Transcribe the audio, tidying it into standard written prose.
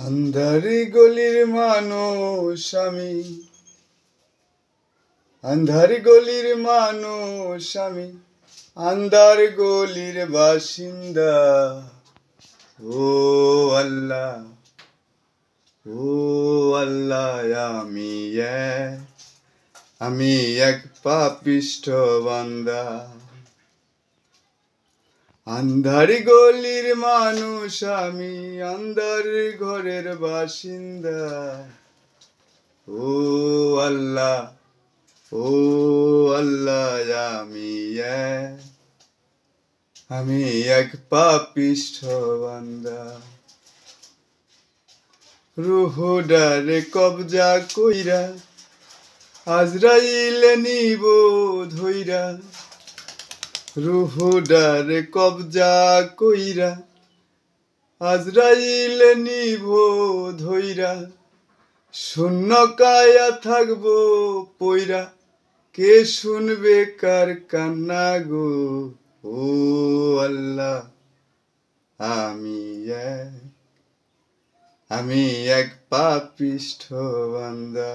আন্ধারি গলির মানুষ আমি, আন্ধারি গলির মানুষ আমি, আন্ধার গলির বাসিন্দা। ও আল্লাহ, ও আল্লাহ, আমি এক পাপিষ্ঠ বান্দা। আন্ধারি গলির মানুষ আমি, আন্ধার ঘরের বাসিন্দা। ও আল্লাহ, ও আল্লাহ, আমি এক পাপিষ্ঠ বান্দা। রুহডারে কবজা কইরা আজরাইলে নিব ধইরা। রুহডারে কবজা কইরা আজরাইলে নিব ধইরা। শূন্য কায়া থাকবো পইরা, কে শুনবে কার কান্না গো। ও আল্লাহ, আমি এক পাপিষ্ঠ বান্দা।